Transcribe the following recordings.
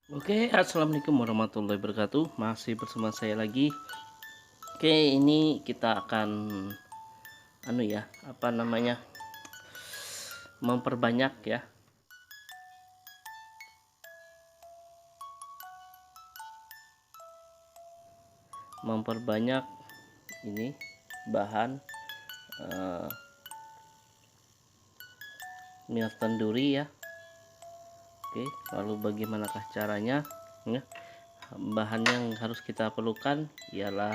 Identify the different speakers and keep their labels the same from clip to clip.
Speaker 1: Oke, assalamualaikum warahmatullahi wabarakatuh. Masih bersama saya lagi. Oke, ini kita akan apa namanya? Memperbanyak ya, memperbanyak ini bahan eh, minyak tandoori ya. Oke, lalu bagaimanakah caranya? Ya, bahan yang harus kita perlukan ialah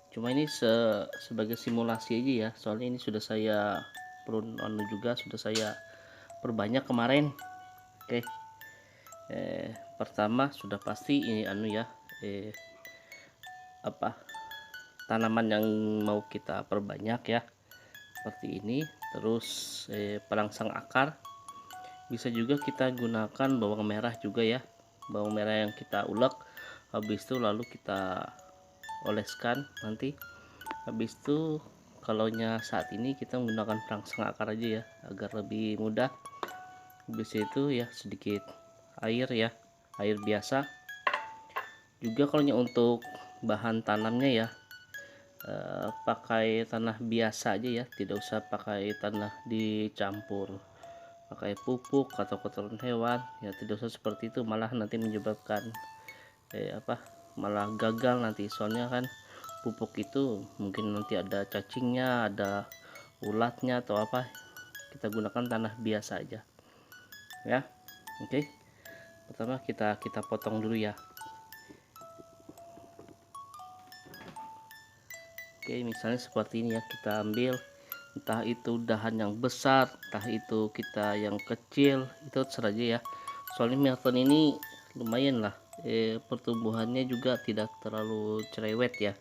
Speaker 1: cuma ini sebagai simulasi aja ya. Soalnya ini sudah saya juga sudah saya perbanyak kemarin. Oke. Pertama sudah pasti ini apa tanaman yang mau kita perbanyak ya, seperti ini. Terus perangsang akar, bisa juga kita gunakan bawang merah juga ya, bawang merah yang kita ulek, habis itu lalu kita oleskan nanti. Habis itu kalau saat ini kita menggunakan perangsang akar aja ya, agar lebih mudah. Habis itu ya sedikit air ya, air biasa. Juga kalau untuk bahan tanamnya ya, pakai tanah biasa aja ya, tidak usah pakai tanah dicampur pakai pupuk atau kotoran hewan ya, tidak usah seperti itu, malah nanti menyebabkan malah gagal nanti. Soalnya kan pupuk itu mungkin nanti ada cacingnya, ada ulatnya atau apa. Kita gunakan tanah biasa aja ya. Oke, pertama kita potong dulu ya. Oke, misalnya seperti ini ya, kita ambil entah itu dahan yang besar, entah itu kita yang kecil, itu terserah aja ya. Soalnya melon ini lumayan lah, pertumbuhannya juga tidak terlalu cerewet ya.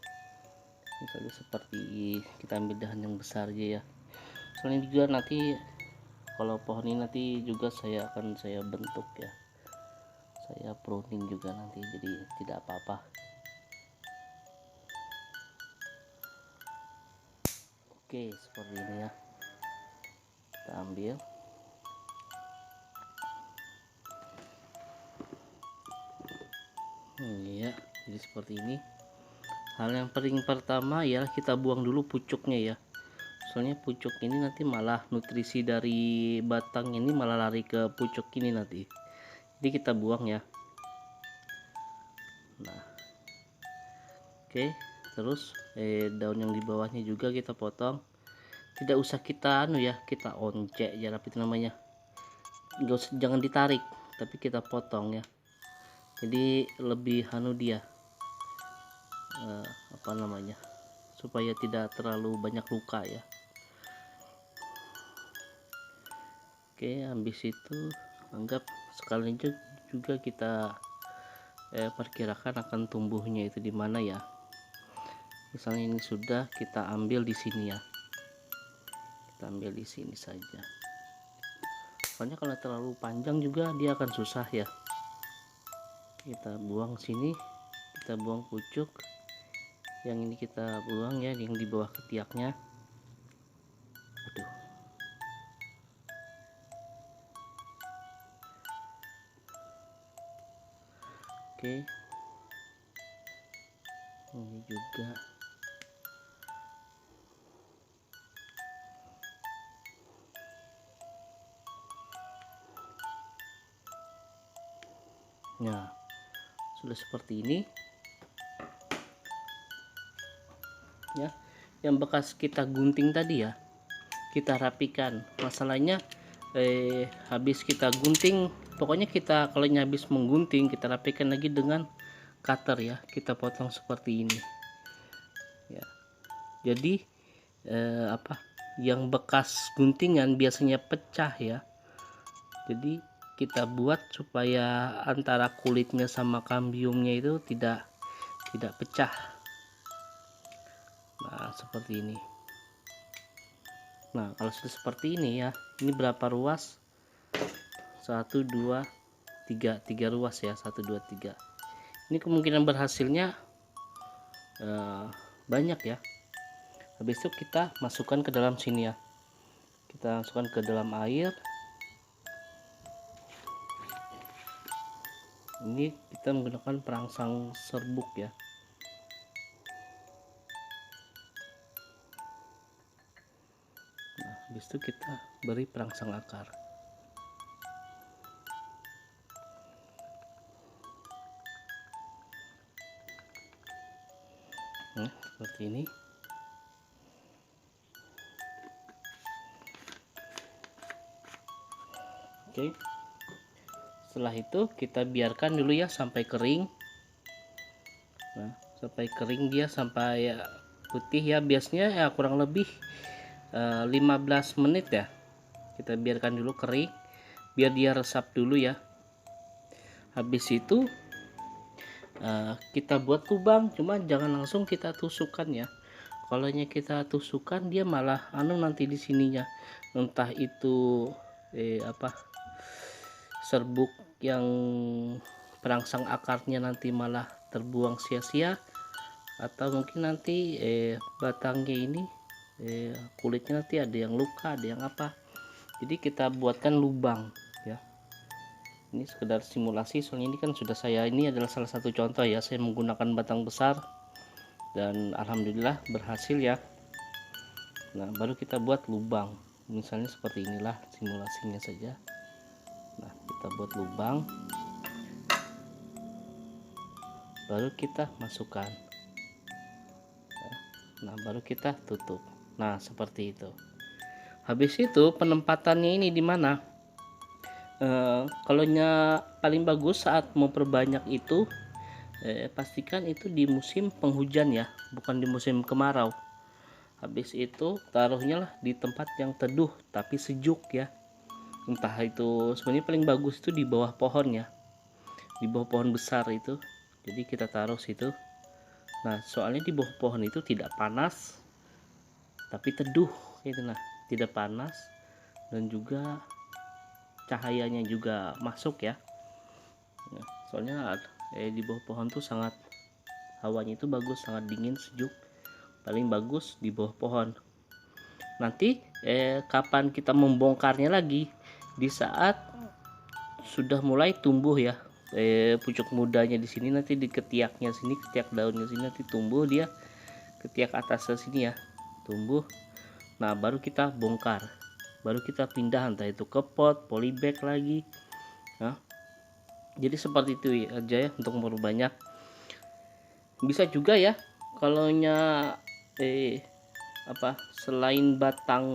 Speaker 1: Misalnya seperti kita ambil dahan yang besar aja ya. Soalnya juga nanti kalau pohon ini nanti juga saya bentuk ya, saya pruning juga nanti, jadi tidak apa-apa. Oke, seperti ini ya, kita ambil. Iya, jadi seperti ini. Hal yang paling pertama ialah kita buang dulu pucuknya ya. Soalnya pucuk ini nanti malah nutrisi dari batang ini malah lari ke pucuk ini nanti. Jadi kita buang ya. Nah, oke. Terus daun yang di bawahnya juga kita potong. Tidak usah kita kita oncek ya, tapi itu namanya. Jangan ditarik, tapi kita potong ya. Jadi lebih dia apa namanya? Supaya tidak terlalu banyak luka ya. Oke, habis itu anggap sekalian juga kita perkirakan akan tumbuhnya itu di mana ya. Misalnya ini sudah kita ambil di sini ya, kita ambil di sini saja. Soalnya kalau terlalu panjang juga dia akan susah ya. Kita buang sini, kita buang pucuk, yang ini kita buang ya, yang di bawah ketiaknya. Aduh, oke, ini juga. Nah, sudah seperti ini ya. Yang bekas kita gunting tadi ya, kita rapikan. Masalahnya habis kita gunting, pokoknya kita kalau habis menggunting kita rapikan lagi dengan cutter ya, kita potong seperti ini ya. Jadi yang bekas guntingan biasanya pecah ya, jadi kita buat supaya antara kulitnya sama kambiumnya itu tidak pecah. Nah, seperti ini. Nah, kalau sudah seperti ini ya, ini berapa ruas? 1 2 3 ruas ya, 1 2 3. Ini kemungkinan berhasilnya banyak ya. Habis itu kita masukkan ke dalam sini ya, kita masukkan ke dalam air. Ini kita menggunakan perangsang serbuk ya. Nah, habis itu kita beri perangsang akar. Nah, seperti ini. Oke. Setelah itu kita biarkan dulu ya sampai kering. Nah, sampai kering dia, sampai ya, putih ya, biasanya ya kurang lebih 15 menit ya. Kita biarkan dulu kering biar dia resap dulu ya. Habis itu kita buat lubang, cuma jangan langsung kita tusukkan ya. Kalau kita tusukkan dia malah nanti di sininya, entah itu serbuk yang perangsang akarnya nanti malah terbuang sia-sia, atau mungkin nanti batangnya ini kulitnya nanti ada yang luka, ada yang apa. Jadi kita buatkan lubang ya. Ini sekedar simulasi, soalnya ini kan ini adalah salah satu contoh ya, saya menggunakan batang besar dan alhamdulillah berhasil ya. Nah, baru kita buat lubang, misalnya seperti inilah simulasinya saja. Nah, kita buat lubang, baru kita masukkan. Nah, baru kita tutup. Nah, seperti itu. Habis itu penempatannya ini di mana? Kalau paling bagus saat mau perbanyak itu pastikan itu di musim penghujan ya, bukan di musim kemarau. Habis itu taruhnya lah di tempat yang teduh tapi sejuk ya. Entah itu sebenarnya paling bagus itu di bawah pohon ya, di bawah pohon besar itu. Jadi kita taruh situ. Nah, soalnya di bawah pohon itu tidak panas tapi teduh gitu, nah tidak panas dan juga cahayanya juga masuk ya. Nah, soalnya di bawah pohon tuh sangat, hawanya itu bagus, sangat dingin, sejuk. Paling bagus di bawah pohon. Nanti kapan kita membongkarnya lagi, di saat sudah mulai tumbuh ya, pucuk mudanya di sini, nanti di ketiaknya sini, ketiak daunnya sini nanti tumbuh dia, ketiak atasnya sini ya tumbuh. Nah, baru kita bongkar, baru kita pindah entah itu ke pot, polybag lagi. Nah, jadi seperti itu aja ya untuk memperbanyak. Bisa juga ya kalau selain batang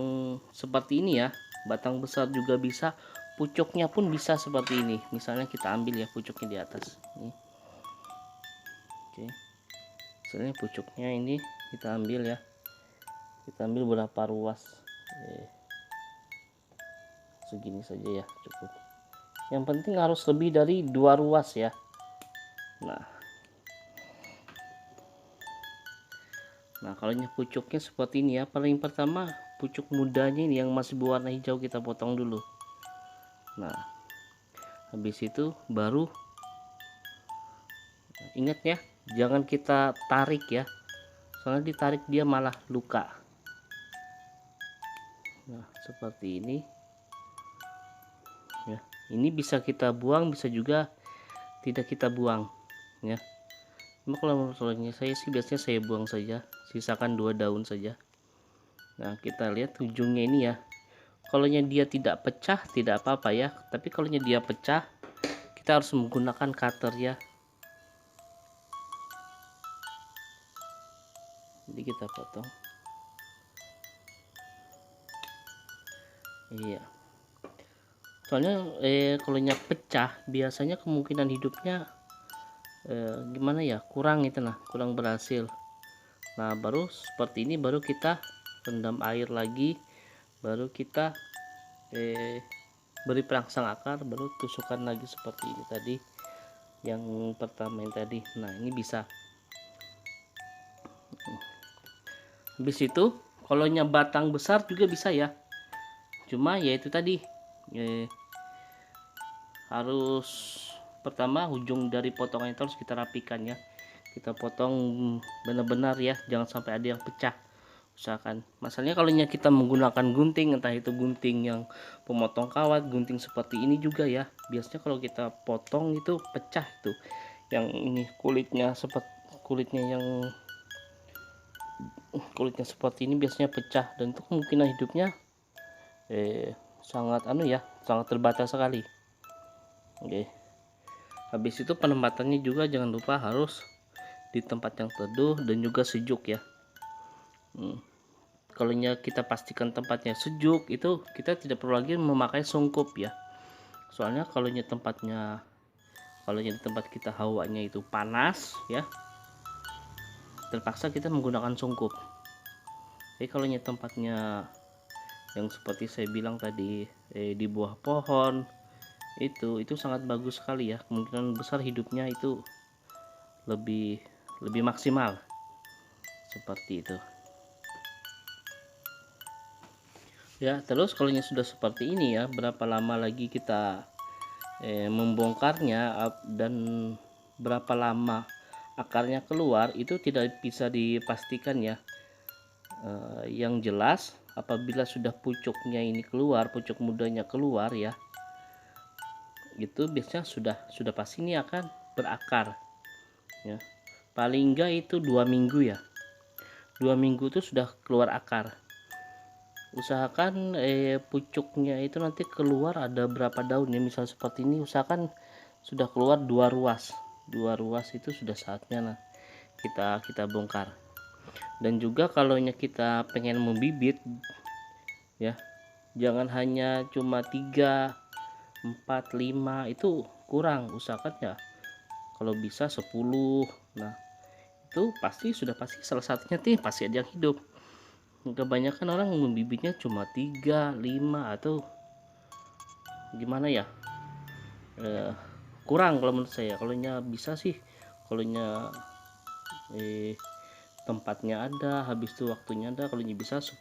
Speaker 1: seperti ini ya, batang besar juga bisa, pucuknya pun bisa seperti ini. Misalnya kita ambil ya pucuknya di atas nih. Oke, misalnya pucuknya ini kita ambil ya, kita ambil berapa ruas, segini saja ya cukup. Yang penting harus lebih dari 2 ruas ya. Nah, kalau pucuknya seperti ini ya, paling pertama pucuk mudanya ini yang masih berwarna hijau kita potong dulu. Nah, habis itu baru ingat ya, jangan kita tarik ya, soalnya ditarik dia malah luka. Nah, seperti ini ya. Ini bisa kita buang, bisa juga tidak kita buang ya. Cuma kalau menurut saya sih biasanya saya buang saja, sisakan 2 daun saja. Nah, kita lihat ujungnya ini ya, kalau dia tidak pecah tidak apa-apa ya, tapi kalau dia pecah kita harus menggunakan cutter ya. Jadi kita potong. Iya, soalnya kalau pecah biasanya kemungkinan hidupnya gimana ya, kurang itu, nah kurang berhasil. Nah, baru seperti ini baru kita rendam air lagi, baru kita beri perangsang akar, baru tusukkan lagi seperti ini tadi yang pertama yang tadi. Nah, ini bisa. Habis itu kalau batang besar juga bisa ya, cuma ya itu tadi harus pertama ujung dari potongan itu harus kita rapikan ya, kita potong benar-benar ya, jangan sampai ada yang pecah, Usahakan, masalahnya kalau kita menggunakan gunting, entah itu gunting yang pemotong kawat, gunting seperti ini juga ya, biasanya kalau kita potong itu pecah tuh, yang ini kulitnya seperti ini biasanya pecah, dan itu kemungkinan hidupnya sangat sangat terbatas sekali. Oke, habis itu penempatannya juga jangan lupa harus di tempat yang teduh dan juga sejuk ya. Kalau kita pastikan tempatnya sejuk, itu kita tidak perlu lagi memakai sungkup ya. Soalnya kalau di tempat kita hawanya itu panas ya, terpaksa kita menggunakan sungkup. Jadi kalau tempatnya yang seperti saya bilang tadi, di bawah pohon, itu sangat bagus sekali ya, kemungkinan besar hidupnya itu lebih maksimal seperti itu ya. Terus kalau sudah seperti ini ya, berapa lama lagi kita membongkarnya dan berapa lama akarnya keluar itu tidak bisa dipastikan ya. Yang jelas apabila sudah pucuknya ini keluar, pucuk mudanya keluar ya, itu biasanya sudah pasti ini akan berakar ya. Paling enggak itu 2 minggu ya, 2 minggu itu sudah keluar akar. Usahakan pucuknya itu nanti keluar ada berapa daun ya, misal seperti ini usahakan sudah keluar 2 ruas itu sudah saatnya kita bongkar. Dan juga kalau kita pengen membibit ya, jangan hanya cuma 3, 4, 5 itu kurang, usahakan ya kalau bisa 10. Nah itu sudah pasti salah satunya pasti ada yang hidup. Kebanyakan orang membibitnya cuma 3, 5 atau gimana ya, kurang kalau menurut saya. Kalau bisa sih, kalau tempatnya ada, habis itu waktunya ada, kalau bisa 10,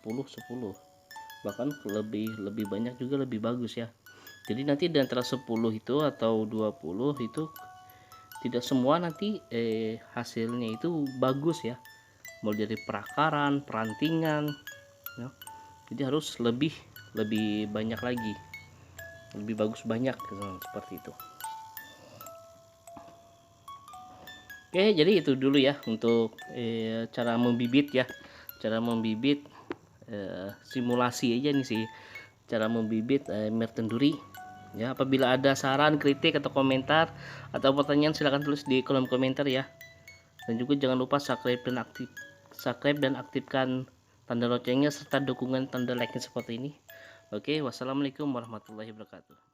Speaker 1: bahkan lebih banyak juga lebih bagus ya. Jadi nanti di antara 10 itu atau 20 itu tidak semua nanti hasilnya itu bagus ya, mulai dari perakaran, perantingan ya. Jadi harus lebih banyak lagi, lebih bagus banyak seperti itu. Oke, jadi itu dulu ya untuk cara membibit ya, simulasi aja nih sih cara membibit myrten duri ya. Apabila ada saran, kritik atau komentar atau pertanyaan, silahkan tulis di kolom komentar ya. Dan juga jangan lupa subscribe dan aktifkan tanda loncengnya serta dukungan tanda like-nya seperti ini. Oke, wassalamualaikum warahmatullahi wabarakatuh.